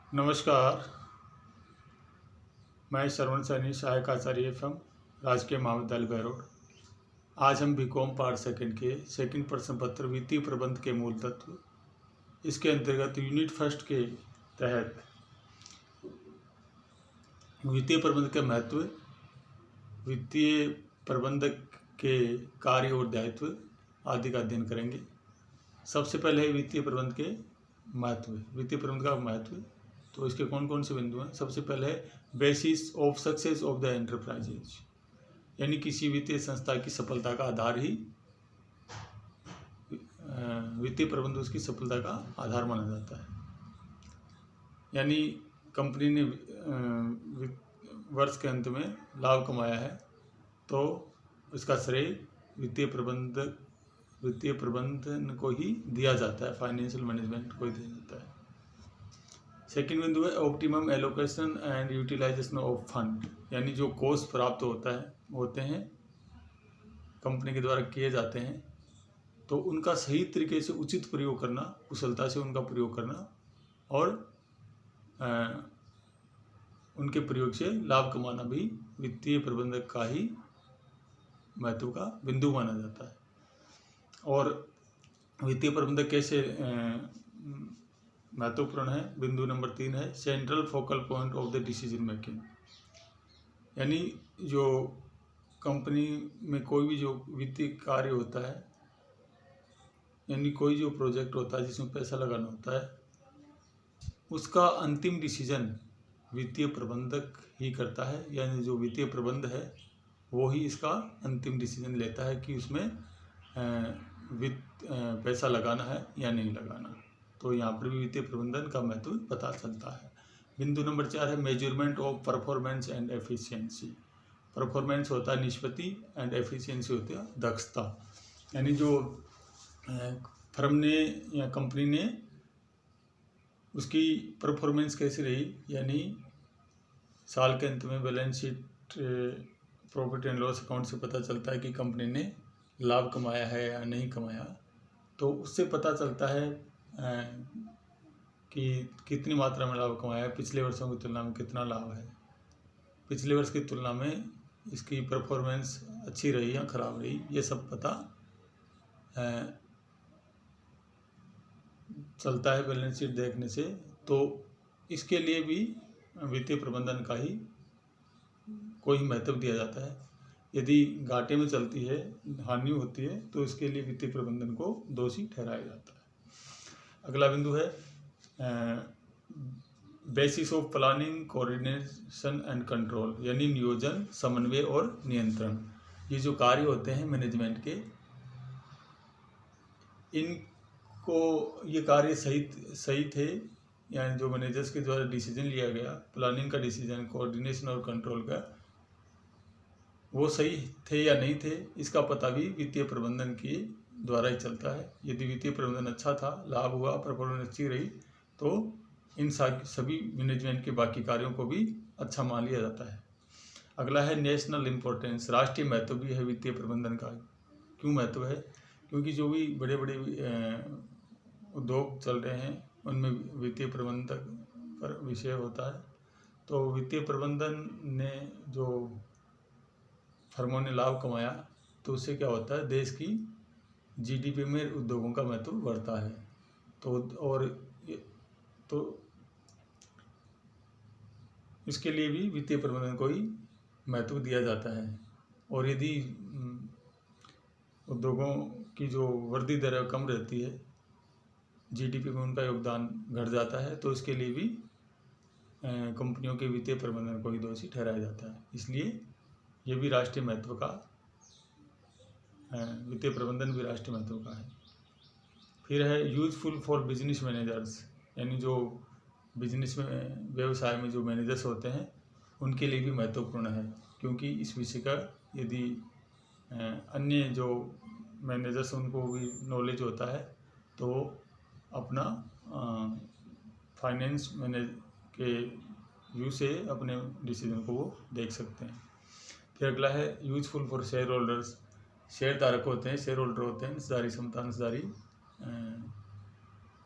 नमस्कार। मैं श्रवण सैनी, सहायक आचार्य एफएम, राजकीय महाविद्यालय बहरोड। आज हम बीकॉम पार्ट सेकंड के सेकंड प्रश्न पत्र वित्तीय प्रबंध के मूल तत्व, इसके अंतर्गत यूनिट फर्स्ट के तहत वित्तीय प्रबंध के महत्व, वित्तीय प्रबंधक के कार्य और दायित्व आदि का अध्ययन करेंगे। सबसे पहले है वित्तीय प्रबंध के महत्व। वित्तीय प्रबंध का महत्व, तो इसके कौन कौन से बिंदु हैं। सबसे पहले है basis of success of the enterprises, यानी किसी वित्तीय संस्था की सफलता का आधार ही वित्तीय प्रबंध उसकी सफलता का आधार माना जाता है। यानी कंपनी ने वर्ष के अंत में लाभ कमाया है तो इसका श्रेय वित्तीय प्रबंधन को ही दिया जाता है, फाइनेंशियल मैनेजमेंट को ही दिया जाता है। सेकंड बिंदु है optimum allocation and utilisation of fund, यानी जो कोष प्राप्त होते हैं कंपनी के द्वारा किए जाते हैं तो उनका सही तरीके से उचित प्रयोग करना, कुशलता से उनका प्रयोग करना और उनके प्रयोग से लाभ कमाना भी वित्तीय प्रबंधक का ही महत्व का बिंदु माना जाता है। और वित्तीय प्रबंधक कैसे महत्वपूर्ण है, बिंदु नंबर 3 है central focal point of the decision making, यानी जो कंपनी में कोई भी जो वित्तीय कार्य होता है, यानी कोई जो प्रोजेक्ट होता है जिसमें पैसा लगाना होता है, उसका अंतिम डिसीजन वित्तीय प्रबंधक ही करता है। यानी जो वित्तीय प्रबंध है वो ही इसका अंतिम डिसीजन लेता है कि उसमें पैसा लगाना है या नहीं लगाना। तो यहाँ पर भी वित्तीय प्रबंधन का महत्व पता चलता है। बिंदु नंबर 4 है measurement of performance and efficiency. Performance होता है निष्पत्ति एंड एफिशिएंसी होती है दक्षता, यानी जो फर्म ने या कंपनी ने उसकी परफॉर्मेंस कैसी रही, यानी साल के अंत में balance sheet, profit and loss account से पता चलता है कि कंपनी ने लाभ कमाया है या नहीं कमाया। तो उससे पता चलता है कि कितनी मात्रा में लाभ कमाया है, पिछले वर्षों की तुलना में कितना लाभ है, पिछले वर्ष की तुलना में इसकी परफॉर्मेंस अच्छी रही या खराब रही, ये सब पता चलता है बैलेंस शीट देखने से। तो इसके लिए भी वित्तीय प्रबंधन का ही कोई महत्व दिया जाता है। यदि घाटे में चलती है, हानि होती है, तो इसके लिए वित्तीय प्रबंधन को दोषी ठहराया जाता है। अगला बिंदु है basis of planning, coordination and control, यानी नियोजन, समन्वय और नियंत्रण। ये जो कार्य होते हैं मैनेजमेंट के, इनको ये कार्य सही थे, यानी जो मैनेजर्स के द्वारा डिसीजन लिया गया, प्लानिंग का डिसीजन, कोऑर्डिनेशन और कंट्रोल का, वो सही थे या नहीं थे, इसका पता भी वित्तीय प्रबंधन के द्वारा ही चलता है। यदि वित्तीय प्रबंधन अच्छा था, लाभ हुआ, परफॉर्मेंस अच्छी रही, तो इन सभी मैनेजमेंट के बाकी कार्यों को भी अच्छा मान लिया जाता है। अगला है नेशनल इम्पोर्टेंस, राष्ट्रीय महत्व भी है वित्तीय प्रबंधन का। क्यों महत्व है? क्योंकि जो भी बड़े बड़े उद्योग चल रहे हैं उनमें वित्तीय प्रबंधक पर विषय होता है। तो वित्तीय प्रबंधन ने जो फर्मों ने लाभ कमाया तो उससे क्या होता है, देश की जीडीपी में उद्योगों का महत्व बढ़ता है। तो इसके लिए भी वित्तीय प्रबंधन को ही महत्व दिया जाता है। और यदि उद्योगों की जो वृद्धि दर कम रहती है, जीडीपी में उनका योगदान घट जाता है, तो इसके लिए भी कंपनियों के वित्तीय प्रबंधन को ही दोषी ठहराया जाता है। इसलिए ये भी राष्ट्रीय महत्व का, वित्तीय प्रबंधन भी राष्ट्रीय महत्व का है। फिर है यूजफुल फॉर बिजनेस मैनेजर्स, यानी जो बिजनेस में, व्यवसाय में जो मैनेजर्स होते हैं उनके लिए भी महत्वपूर्ण है। क्योंकि इस विषय का यदि अन्य जो मैनेजर्स उनको भी नॉलेज होता है तो अपना फाइनेंस मैनेज के व्यू से अपने डिसीजन को वो देख सकते हैं। फिर अगला है useful for share holders, share धारक होते हैं, शेयर होल्डर होते हैं, हिस्सेदारी, समता, हिस्सेदारी,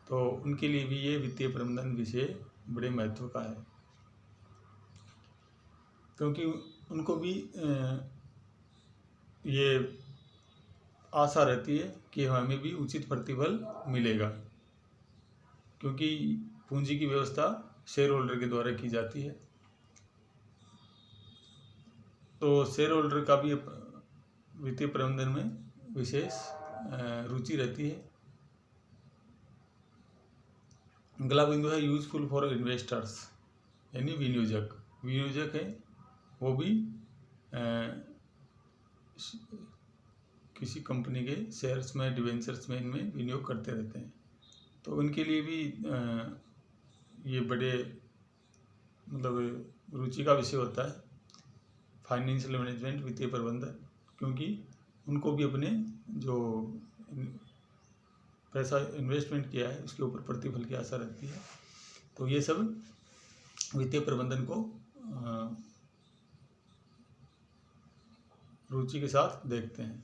तो उनके लिए भी ये वित्तीय प्रबंधन विषय बड़े महत्व का है, क्योंकि उनको भी ये आशा रहती है कि हमें भी उचित प्रतिफल मिलेगा, क्योंकि पूंजी की व्यवस्था शेयर होल्डर के द्वारा की जाती है। तो शेयर होल्डर का भी वित्तीय प्रबंधन में विशेष रुचि रहती है। अगला बिंदु है यूजफुल फॉर इन्वेस्टर्स, यानी विनियोजक है, वो भी किसी कंपनी के शेयर्स में, डिवेंचर्स में, इनमें विनियोग करते रहते हैं। तो उनके लिए भी ये बड़े मतलब रुचि का विषय होता है फाइनेंशियल मैनेजमेंट, वित्तीय प्रबंधन, क्योंकि उनको भी अपने जो पैसा इन्वेस्टमेंट किया है उसके ऊपर प्रतिफल की आशा रहती है। तो ये सब वित्तीय प्रबंधन को रुचि के साथ देखते हैं।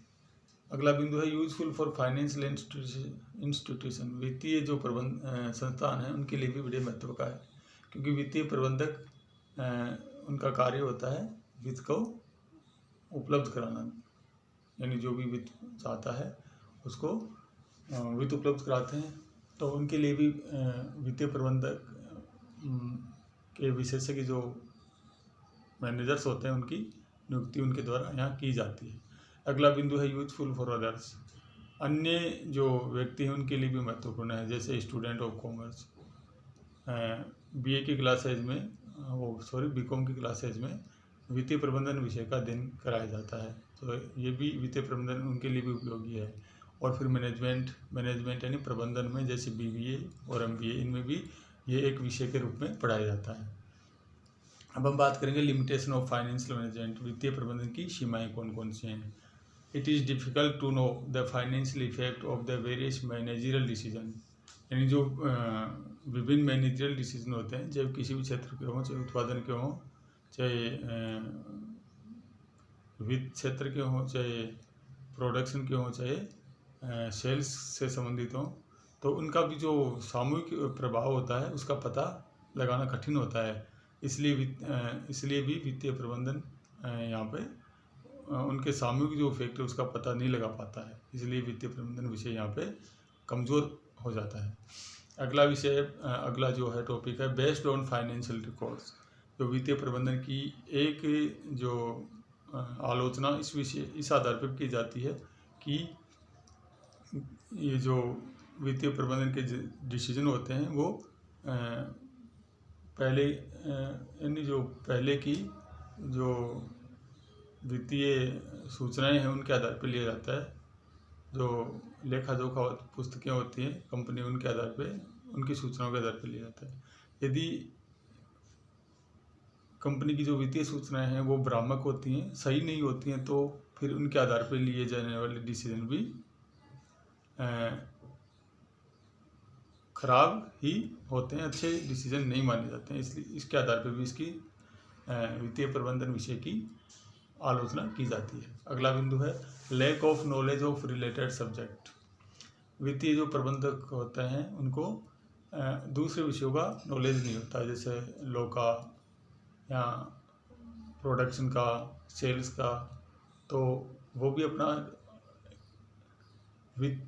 अगला बिंदु है यूजफुल फॉर फाइनेंशियल इंस्टीट्यूशन, वित्तीय जो संस्थान है उनके लिए भी बड़े महत्व का है, क्योंकि वित्तीय प्रबंधक उनका कार्य होता है वित्त को उपलब्ध कराना, यानी जो भी वित्त चाहता है उसको वित्त उपलब्ध कराते हैं। तो उनके लिए भी वित्तीय प्रबंधक के विशेषज्ञ जो मैनेजर्स होते हैं उनकी नियुक्ति उनके द्वारा यहाँ की जाती है। अगला बिंदु है यूजफुल फॉर अदर्स, अन्य जो व्यक्ति हैं उनके लिए भी महत्वपूर्ण है, जैसे स्टूडेंट ऑफ कॉमर्स, बीए की क्लासेज में बीकॉम की क्लासेज में वित्तीय प्रबंधन विषय का अध्ययन कराया जाता है। तो ये भी वित्तीय प्रबंधन उनके लिए भी उपयोगी है। और फिर मैनेजमेंट यानी प्रबंधन में, जैसे बीबीए और एमबीए, इनमें भी ये एक विषय के रूप में पढ़ाया जाता है। अब हम बात करेंगे लिमिटेशन ऑफ फाइनेंशियल मैनेजमेंट, वित्तीय प्रबंधन की सीमाएं कौन कौन सी हैं। It is difficult to know the financial effect of the various managerial decision, यानी जो विभिन्न मैनेजरियल डिसीजन होते हैं, चाहे किसी भी क्षेत्र के हों, चाहे उत्पादन के हों, चाहे वित्त क्षेत्र के हों, चाहे प्रोडक्शन के हों, चाहे सेल्स से संबंधित हों, तो उनका भी जो सामूहिक प्रभाव होता है उसका पता लगाना कठिन होता है। इसलिए भी वित्तीय प्रबंधन यहाँ पे उनके सामूहिक जो इफेक्ट है उसका पता नहीं लगा पाता है, इसलिए वित्तीय प्रबंधन विषय यहाँ पे कमज़ोर हो जाता है। अगला जो है टॉपिक है बेस्ड ऑन फाइनेंशियल रिकॉर्ड्स, जो वित्तीय प्रबंधन की एक जो आलोचना इस आधार पर की जाती है कि ये जो वित्तीय प्रबंधन के डिसीजन होते हैं वो पहले की जो वित्तीय सूचनाएं हैं उनके आधार पर लिया जाता है। जो लेखा जोखा पुस्तकें होती हैं कंपनी, उनके आधार पे, उनकी सूचनाओं के आधार पर लिया जाता है। यदि कंपनी की जो वित्तीय सूचनाएं हैं वो भ्रामक होती हैं, सही नहीं होती हैं, तो फिर उनके आधार पर लिए जाने वाले डिसीजन भी खराब ही होते हैं, अच्छे डिसीजन नहीं माने जाते हैं। इसलिए इसके आधार पर भी इसकी वित्तीय प्रबंधन विषय की आलोचना की जाती है। अगला बिंदु है lack of knowledge of related subject, वित्तीय जो प्रबंधक होते हैं उनको दूसरे विषयों का नॉलेज नहीं होता, जैसे लॉ का या प्रोडक्शन का, सेल्स का, तो वो भी अपना वित्त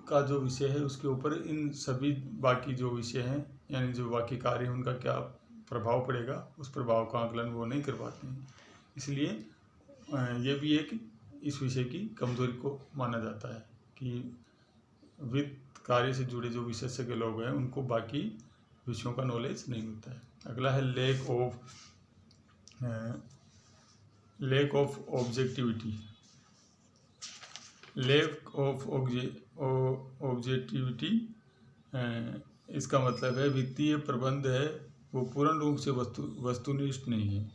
का जो विषय है उसके ऊपर इन सभी बाकी जो विषय हैं, यानी जो बाकी कार्य हैं, उनका क्या प्रभाव पड़ेगा, उस प्रभाव का आकलन वो नहीं कर पाते हैं। इसलिए ये भी एक इस विषय की कमजोरी को माना जाता है कि वित्त कार्य से जुड़े जो विशेषज्ञ लोग हैं उनको बाकी विषयों का नॉलेज नहीं होता है। अगला है lack of objectivity. Lack of objectivity इसका मतलब है वित्तीय प्रबंध है वो पूर्ण रूप से वस्तुनिष्ठ नहीं है।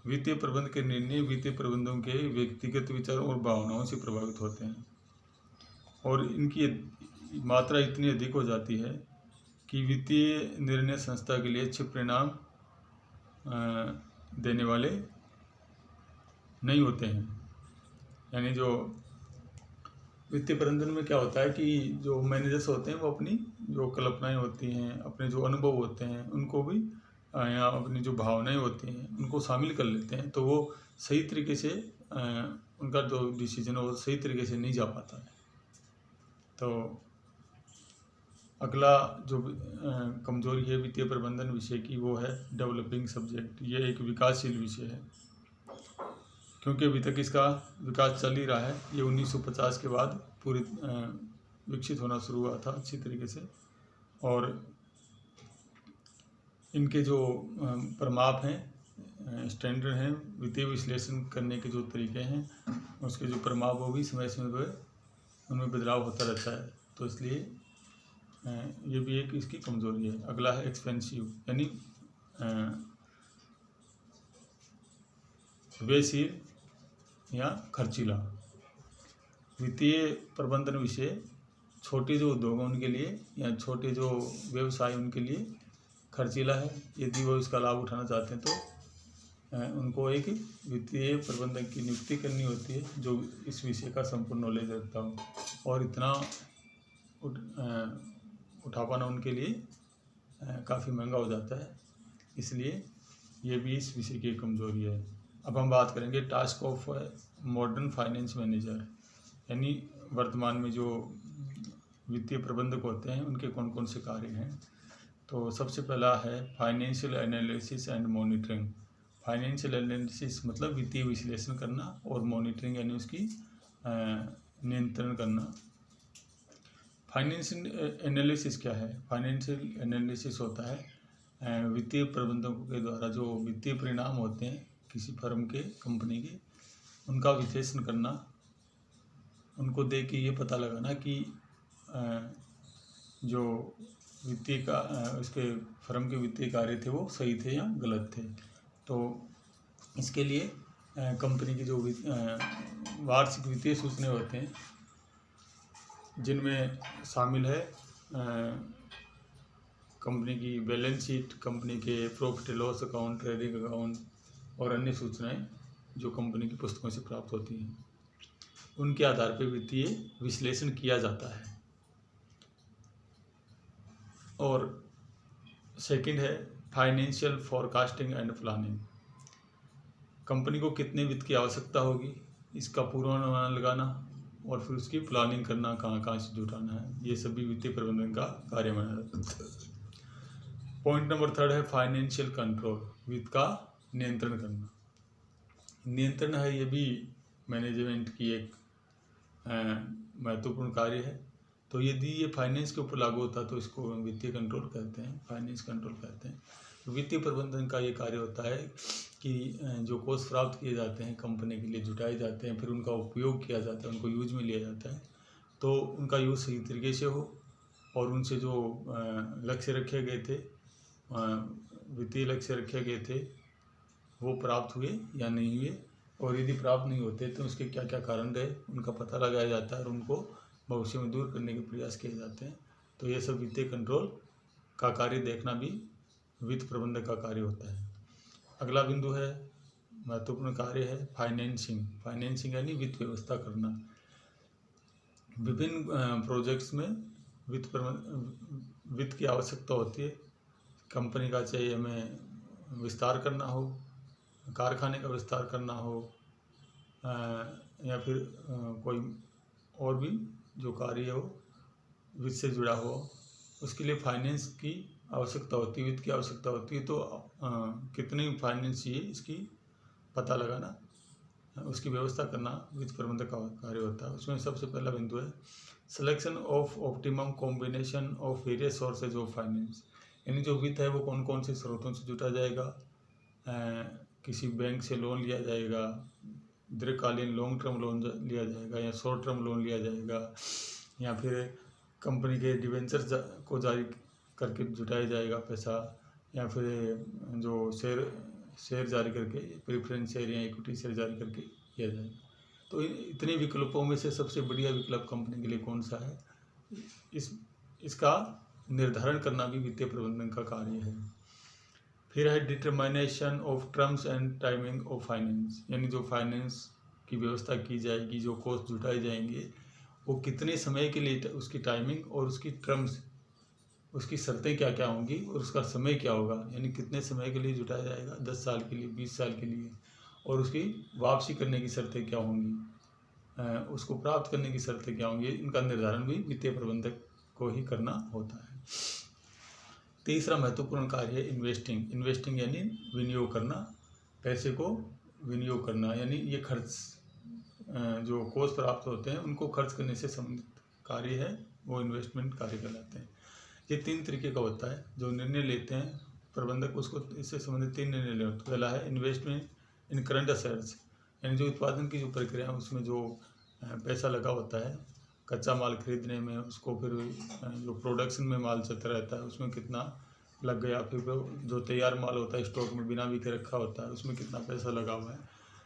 वित्तीय प्रबंध के निर्णय वित्तीय प्रबंधों के व्यक्तिगत विचारों और भावनाओं से प्रभावित होते हैं, और इनकी मात्रा इतनी अधिक हो जाती है कि वित्तीय निर्णय संस्था के लिए अच्छे परिणाम देने वाले नहीं होते हैं। यानी जो वित्तीय प्रबंधन में क्या होता है कि जो मैनेजर्स होते हैं वो अपनी जो कल्पनाएं होती हैं, अपने जो अनुभव होते हैं, उनको भी या अपनी जो भावनाएं होती हैं उनको शामिल कर लेते हैं, तो वो सही तरीके से उनका जो डिसीजन है वो सही तरीके से नहीं जा पाता है। तो अगला जो कमजोरी है वित्तीय प्रबंधन विषय की, वो है डेवलपिंग सब्जेक्ट। ये एक विकासशील विषय है, क्योंकि अभी तक इसका विकास चल ही रहा है। ये 1950 के बाद पूरी विकसित होना शुरू हुआ था अच्छी तरीके से, और इनके जो प्रमाप हैं, स्टैंडर्ड हैं, वित्तीय विश्लेषण करने के जो तरीके हैं, उसके जो प्रमाप वो भी समय समय पर उनमें बदलाव होता रहता है। तो इसलिए ये भी एक इसकी कमजोरी है। अगला है एक्सपेंसिव, यानी व्ययशील या खर्चीला। वित्तीय प्रबंधन विषय छोटे जो उद्योग हैं उनके लिए या छोटे जो व्यवसाय उनके लिए खर्चीला है। यदि वो इसका लाभ उठाना चाहते हैं तो उनको एक वित्तीय प्रबंधक की नियुक्ति करनी होती है जो इस विषय का संपूर्ण नॉलेज रखता हो, और इतना उठा पाना उनके लिए काफ़ी महंगा हो जाता है। इसलिए ये भी इस विषय की एक कमजोरी है। अब हम बात करेंगे task of modern finance manager, यानी वर्तमान में जो वित्तीय प्रबंधक होते हैं उनके कौन कौन से कार्य हैं। तो सबसे पहला है financial analysis and monitoring. Financial analysis मतलब वित्तीय विश्लेषण करना, और मॉनिटरिंग यानी उसकी नियंत्रण करना। फाइनेंशियल एनालिसिस क्या है? फाइनेंशियल एनालिसिस होता है वित्तीय प्रबंधकों के द्वारा जो वित्तीय परिणाम होते हैं किसी फर्म के, कंपनी के, उनका विश्लेषण करना, उनको देख के ये पता लगाना कि जो वित्तीय का उसके फर्म के वित्तीय कार्य थे वो सही थे या गलत थे। तो इसके लिए कंपनी की जो वार्षिक वित्तीय सूचनाएं होते हैं, जिनमें शामिल है कंपनी की बैलेंस शीट, कंपनी के profit loss account, trading account और अन्य सूचनाएं जो कंपनी की पुस्तकों से प्राप्त होती हैं, उनके आधार पर वित्तीय विश्लेषण किया जाता है। और सेकंड है financial forecasting and planning. Company को कितने वित्त की आवश्यकता होगी इसका पूर्वानुमान लगाना, और फिर उसकी प्लानिंग करना, कहाँ कहाँ से जुटाना है, ये सभी वित्तीय प्रबंधन का कार्य माना जाता है। पॉइंट नंबर थर्ड है फाइनेंशियल कंट्रोल, वित्त का नियंत्रण करना। नियंत्रण है ये भी मैनेजमेंट की एक महत्वपूर्ण कार्य है। तो यदि ये फाइनेंस के ऊपर लागू होता है तो इसको वित्तीय कंट्रोल कहते हैं, फाइनेंस कंट्रोल कहते हैं। तो वित्तीय प्रबंधन का ये कार्य होता है कि जो कोष प्राप्त किए जाते हैं कंपनी के लिए जुटाए जाते हैं, फिर उनका उपयोग किया जाता है, उनको यूज में लिया जाता है, तो उनका यूज सही तरीके से हो, और उनसे जो लक्ष्य रखे गए थे, वित्तीय लक्ष्य रखे गए थे, वो प्राप्त हुए या नहीं हुए, और यदि प्राप्त नहीं होते तो उसके क्या क्या कारण रहे उनका पता लगाया जाता है, और उनको भविष्य में दूर करने के प्रयास किए जाते हैं। तो ये सब वित्तीय कंट्रोल का कार्य देखना भी वित्त प्रबंधक का कार्य होता है। अगला बिंदु है, महत्वपूर्ण कार्य है फाइनेंसिंग। फाइनेंसिंग यानी वित्त व्यवस्था करना। विभिन्न प्रोजेक्ट्स में वित्त की आवश्यकता होती है। कंपनी का चाहिए हमें विस्तार करना हो, कारखाने का विस्तार करना हो, या फिर कोई और भी जो कार्य हो वित्त से जुड़ा हो, उसके लिए फाइनेंस की आवश्यकता होती है, वित्त की आवश्यकता होती है। तो कितनी फाइनेंस चाहिए इसकी पता लगाना, उसकी व्यवस्था करना वित्त प्रबंधक का कार्य होता है। उसमें सबसे पहला बिंदु है selection of optimum combination of various sources of finance, यानी जो वित्त है वो कौन कौन से स्रोतों से जुटा जाएगा। किसी बैंक से लोन लिया जाएगा, दीर्घकालीन लॉन्ग टर्म लोन लिया जाएगा, या शॉर्ट टर्म लोन लिया जाएगा, या फिर कंपनी के डिवेंचर को जारी करके जुटाया जाएगा पैसा, या फिर जो शेयर जारी करके, प्रेफरेंस शेयर या इक्विटी शेयर जारी करके किया जाएगा। तो इतने विकल्पों में से सबसे बढ़िया विकल्प कंपनी के लिए कौन सा है, इसका निर्धारण करना भी वित्तीय प्रबंधन का कार्य है। फिर है determination of terms and timing of finance, यानी जो फाइनेंस की व्यवस्था की जाएगी, जो कोष जुटाए जाएंगे, वो कितने समय के लिए उसकी टाइमिंग और उसकी टर्म्स उसकी शर्तें क्या क्या होंगी और उसका समय क्या होगा, यानी कितने समय के लिए जुटाया जाएगा, 10 साल के लिए, 20 साल के लिए, और उसकी वापसी करने की शर्तें क्या होंगी, उसको प्राप्त करने की शर्तें क्या होंगी, इनका निर्धारण भी वित्तीय प्रबंधक को ही करना होता है। तीसरा महत्वपूर्ण कार्य है इन्वेस्टिंग। इन्वेस्टिंग यानी विनियोग करना, पैसे को विनियोग करना, यानी ये खर्च जो कोष प्राप्त होते हैं उनको खर्च करने से संबंधित कार्य है, वो इन्वेस्टमेंट कार्य कहलाते हैं। ये 3 तरीके का होता है जो निर्णय लेते हैं प्रबंधक, उसको इससे संबंधित 3 निर्णय लेते हैं। पहला है इन्वेस्टमेंट इन करंट असेट्स, यानी जो उत्पादन की जो प्रक्रिया है उसमें जो पैसा लगा होता है कच्चा माल खरीदने में, उसको फिर जो प्रोडक्शन में माल चलता रहता है उसमें कितना लग गया, फिर जो तैयार माल होता है स्टॉक में बिना बिके रखा होता है उसमें कितना पैसा लगा हुआ है,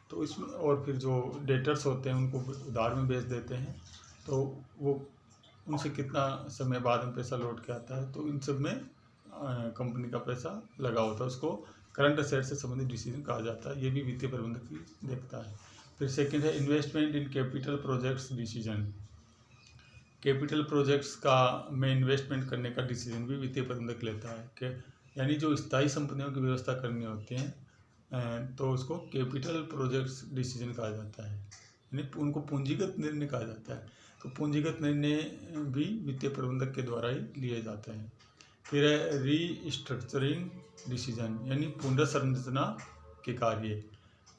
तो इसमें, और फिर जो डेटर्स होते हैं उनको उधार में बेच देते हैं तो वो उनसे कितना समय बाद में पैसा लौट के आता है, तो इन सब में कंपनी का पैसा लगा होता है, उसको करंट असेट से संबंधित डिसीजन कहा जाता है। ये भी वित्तीय प्रबंधक ही देखता है। फिर सेकंड है investment in capital projects decision. Capital projects का में इन्वेस्टमेंट करने का डिसीजन भी वित्तीय प्रबंधक लेता है कि यानी जो स्थायी संपत्तियों की व्यवस्था करनी होती है तो उसको कैपिटल प्रोजेक्ट्स डिसीजन कहा जाता है, यानी उनको पूंजीगत निर्णय कहा जाता है। तो पूंजीगत निर्णय भी वित्तीय प्रबंधक के द्वारा ही लिए जाते हैं। फिर है रीस्ट्रक्चरिंग डिसीजन, यानी पुनर्संरचना के कार्य,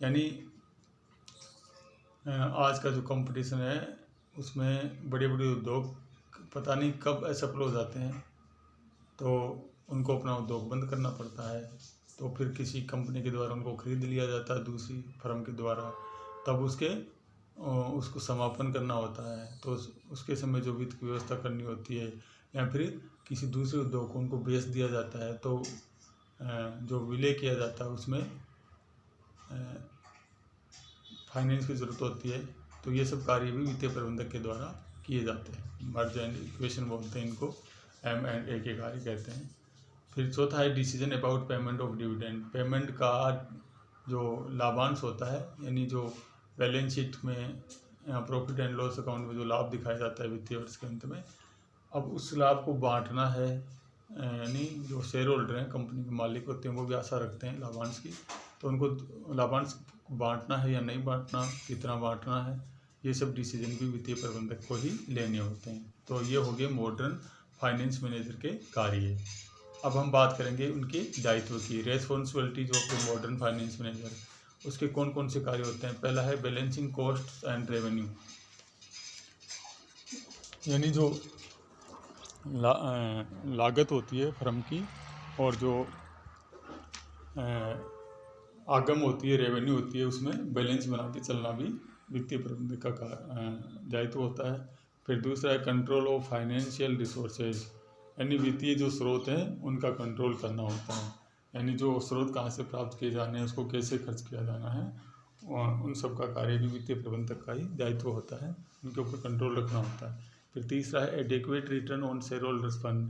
यानी आज का जो कंपटीशन है उसमें बड़े बड़े उद्योग पता नहीं कब असफल हो जाते हैं तो उनको अपना उद्योग बंद करना पड़ता है, तो फिर किसी कंपनी के द्वारा उनको खरीद लिया जाता है दूसरी फर्म के द्वारा, तब उसको समापन करना होता है, तो उसके समय जो वित्त की व्यवस्था करनी होती है, या फिर किसी दूसरे उद्योग को उनको बेच दिया जाता है तो जो विलय किया जाता है उसमें फाइनेंस की ज़रूरत होती है, तो ये सब कार्य भी वित्तीय प्रबंधक के द्वारा किए जाते हैं। मर्ज एंड इक्वेशन बोलते हैं इनको, M&A के कार्य कहते हैं। फिर चौथा है decision about payment of dividend. Payment का जो लाभांश होता है, यानी जो बैलेंस शीट में प्रॉफिट एंड लॉस अकाउंट में जो लाभ दिखाया जाता है वित्तीय वर्ष के अंत में, अब उस लाभ को बांटना है, यानी जो शेयर होल्डर हैं, कंपनी के मालिक होते हैं, वो भी आशा रखते हैं लाभांश की, तो उनको लाभांश बांटना है या नहीं बांटना, कितना बांटना है, ये सब डिसीजन भी वित्तीय प्रबंधक को ही लेने होते हैं। तो ये हो गए मॉडर्न फाइनेंस मैनेजर के कार्य। अब हम बात करेंगे उनके दायित्व की। Responsibilities of the modern finance manager, उसके कौन कौन से कार्य होते हैं। पहला है बैलेंसिंग कॉस्ट एंड रेवेन्यू, यानी जो लागत होती है फर्म की और जो आगम होती है, रेवेन्यू होती है, उसमें बैलेंस बना के चलना भी वित्तीय प्रबंधक का दायित्व होता है। फिर दूसरा है कंट्रोल ऑफ फाइनेंशियल रिसोर्सेज, यानी वित्तीय जो स्रोत हैं उनका कंट्रोल करना होता है, यानी जो स्रोत कहाँ से प्राप्त किए जाने हैं, उसको कैसे खर्च किया जाना है, उन सब का कार्य भी वित्तीय प्रबंधक का ही दायित्व होता है, उनके ऊपर कंट्रोल रखना होता है। फिर तीसरा है adequate return on share holders fund,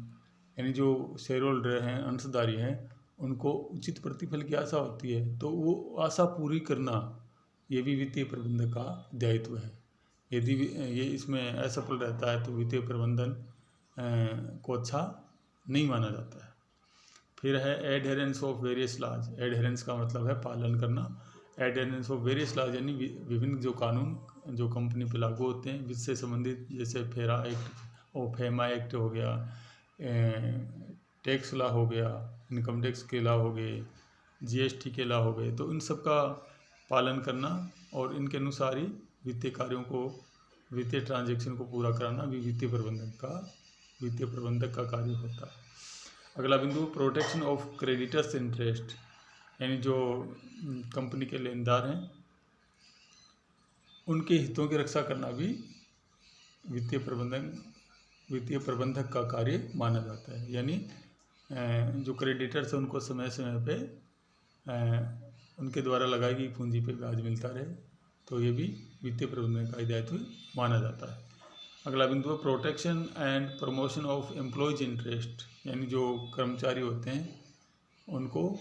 यानी जो शेयर होल्डर हैं, अंशधारी हैं, उनको उचित प्रतिफल की आशा होती है, तो वो आशा पूरी करना ये भी वित्तीय प्रबंधक का दायित्व है। यदि ये इसमें असफल रहता है तो वित्तीय प्रबंधन को अच्छा नहीं माना जाता है। फिर है adherence of various laws. Adherence का मतलब है पालन करना। एडहेरेंस ऑफ वेरियस लॉज यानी विभिन्न जो कानून जो कंपनी पर लागू होते हैं वित्त से संबंधित, जैसे फेरा एक्ट और फेमा एक्ट हो गया, टैक्स लॉ हो गया, इनकम टैक्स के लॉ हो गए, GST के लॉ हो गए, तो इन सब का पालन करना और इनके अनुसार ही वित्तीय कार्यों को, वित्तीय ट्रांजैक्शन को पूरा कराना भी वित्तीय प्रबंधक का कार्य होता है। अगला बिंदु प्रोटेक्शन ऑफ क्रेडिटर्स इंटरेस्ट, यानी जो कंपनी के लेनदार हैं उनके हितों की रक्षा करना भी वित्तीय प्रबंधक का कार्य माना जाता है, यानी जो क्रेडिटर्स हैं उनको समय समय पे उनके द्वारा लगाई गई पूंजी पे ब्याज मिलता रहे, तो ये भी वित्तीय प्रबंधन का दायित्व माना जाता है। अगला बिंदु है protection and promotion of employees interest, यानी जो कर्मचारी होते हैं उनको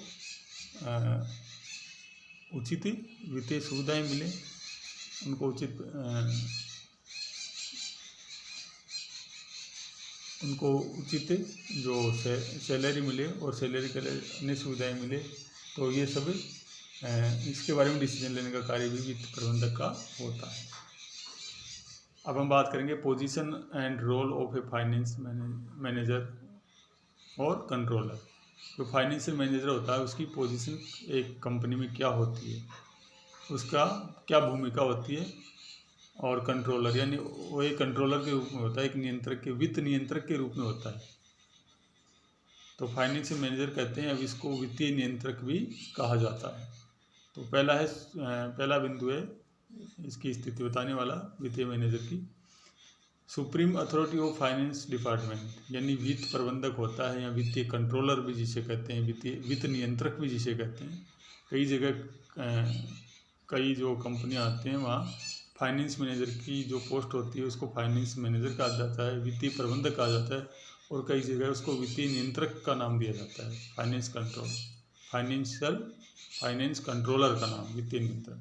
उचित वित्तीय सुविधाएं मिलें, उनको उचित उनको उचित जो सैलरी मिले और सैलरी के लिए अन्य सुविधाएँ मिले, तो ये सब इसके बारे में डिसीजन लेने का कार्य भी वित्त प्रबंधक का होता है। अब हम बात करेंगे position and role of a finance manager और कंट्रोलर। जो फाइनेंशियल मैनेजर होता है उसकी पोजीशन एक कंपनी में क्या होती है, उसका क्या भूमिका होती है, और कंट्रोलर यानी वो एक कंट्रोलर के रूप में होता है, एक नियंत्रक के वित्त नियंत्रक के रूप में होता है। तो फाइनेंशियल मैनेजर कहते हैं, अब इसको वित्तीय नियंत्रक भी कहा जाता है। तो पहला बिंदु है इसकी स्थिति बताने वाला वित्तीय मैनेजर की। Supreme authority of finance department, यानी वित्त प्रबंधक होता है या वित्तीय कंट्रोलर भी जिसे कहते हैं, वित्त नियंत्रक भी जिसे कहते हैं। कई जगह कई जो कंपनियां आते हैं वहाँ फाइनेंस मैनेजर की जो पोस्ट होती है उसको फाइनेंस मैनेजर कहा जाता है, वित्तीय प्रबंधक कहा जाता है, और कई जगह उसको वित्तीय नियंत्रक का नाम दिया जाता है, फाइनेंस कंट्रोलर का नाम वित्तीय नियंत्रक।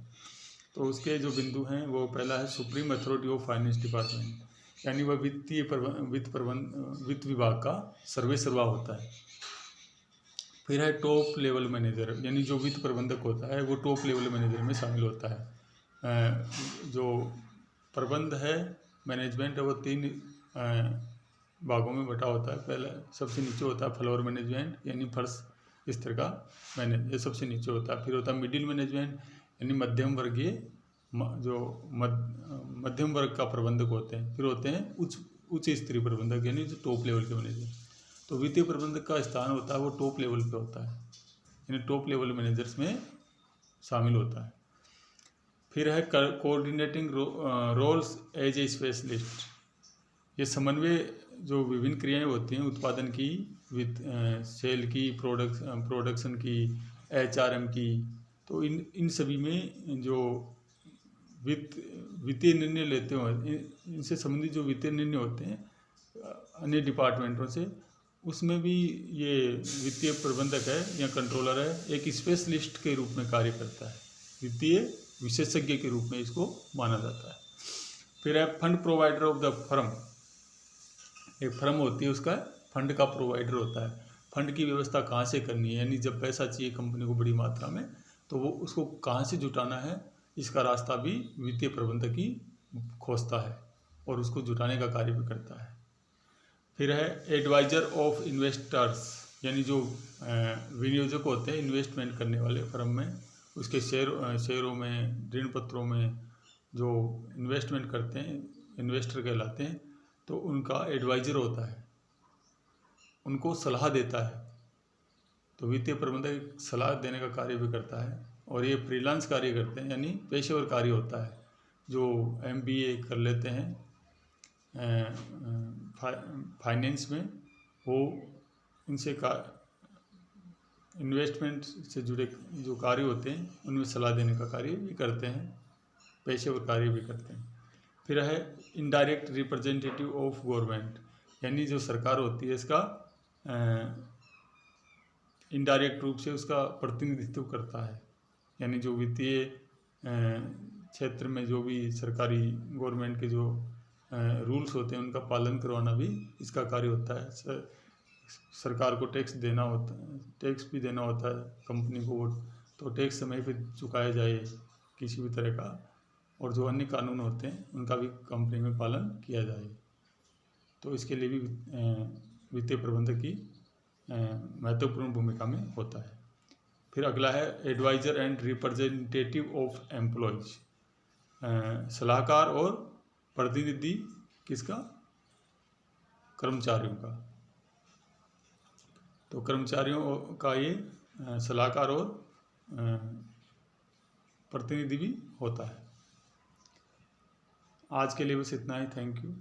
तो उसके जो बिंदु हैं वो पहला है supreme authority of finance department, यानी वह वित्त विभाग का सर्वेसर्वा होता है। फिर है टॉप लेवल मैनेजर, यानी जो वित्त प्रबंधक होता है वो टॉप लेवल मैनेजर में शामिल होता है। जो प्रबंध है मैनेजमेंट है वो 3 भागों में बटा होता है। पहला सबसे नीचे होता है फ्लोर मैनेजमेंट, यानी फर्श स्तर का मैनेज, ये सबसे नीचे होता है। फिर होता है मिडिल मैनेजमेंट, यानी मध्यम वर्गीय जो मध्यम वर्ग का प्रबंधक होते हैं। फिर होते हैं उच्च स्तरीय प्रबंधक, यानी जो टॉप लेवल के मैनेजर। तो वित्तीय प्रबंधक का स्थान होता है वो टॉप लेवल पे होता है, यानी टॉप लेवल मैनेजर्स में शामिल होता है। फिर है coordinating roles as a specialist, ये समन्वय जो विभिन्न क्रियाएं होती हैं उत्पादन की, सेल की, प्रोडक्शन की, HRM की, तो इन सभी में जो वित्तीय निर्णय लेते हो, इनसे संबंधित जो वित्तीय निर्णय होते हैं अन्य डिपार्टमेंटों से, उसमें भी ये वित्तीय प्रबंधक है या कंट्रोलर है एक स्पेशलिस्ट के रूप में कार्य करता है, वित्तीय विशेषज्ञ के रूप में इसको माना जाता है। फिर है fund provider of the firm, एक फर्म होती है उसका फंड का प्रोवाइडर होता है। फंड की व्यवस्था कहाँ से करनी है, यानी जब पैसा चाहिए कंपनी को बड़ी मात्रा में तो वो उसको कहाँ से जुटाना है, इसका रास्ता भी वित्तीय प्रबंधक ही खोजता है और उसको जुटाने का कार्य भी करता है। फिर है एडवाइजर ऑफ इन्वेस्टर्स, यानी जो विनियोजक होते हैं इन्वेस्टमेंट करने वाले फर्म में, उसके शेयरों में, ऋण पत्रों में जो इन्वेस्टमेंट करते हैं इन्वेस्टर कहलाते हैं, तो उनका एडवाइजर होता है, उनको सलाह देता है। तो वित्तीय प्रबंधक सलाह देने का कार्य भी करता है, और ये फ्रीलांस कार्य करते हैं, यानी पेशेवर कार्य होता है। जो MBA कर लेते हैं फाइनेंस में, वो इनसे इन्वेस्टमेंट से जुड़े जो कार्य होते हैं उनमें सलाह देने का कार्य भी करते हैं, पेशेवर कार्य भी करते हैं। फिर है इनडायरेक्ट रिप्रेजेंटेटिव ऑफ गवर्नमेंट, यानी जो सरकार होती है इसका इनडायरेक्ट रूप से उसका प्रतिनिधित्व करता है, यानी जो वित्तीय क्षेत्र में जो भी सरकारी गवर्नमेंट के जो रूल्स होते हैं उनका पालन करवाना भी इसका कार्य होता है। सरकार को टैक्स देना होता है, टैक्स भी देना होता है कंपनी को, तो टैक्स समय पे चुकाया जाए किसी भी तरह का, और जो अन्य कानून होते हैं उनका भी कंपनी में पालन किया जाए। तो इसके लिए भी वित्तीय प्रबंधक की महत्वपूर्ण भूमिका में होता है। फिर अगला है adviser and representative of employees, सलाहकार और प्रतिनिधि किसका, कर्मचारियों का। तो कर्मचारियों का ये सलाहकार और प्रतिनिधि भी होता है। आज के लिए बस इतना ही, थैंक यू।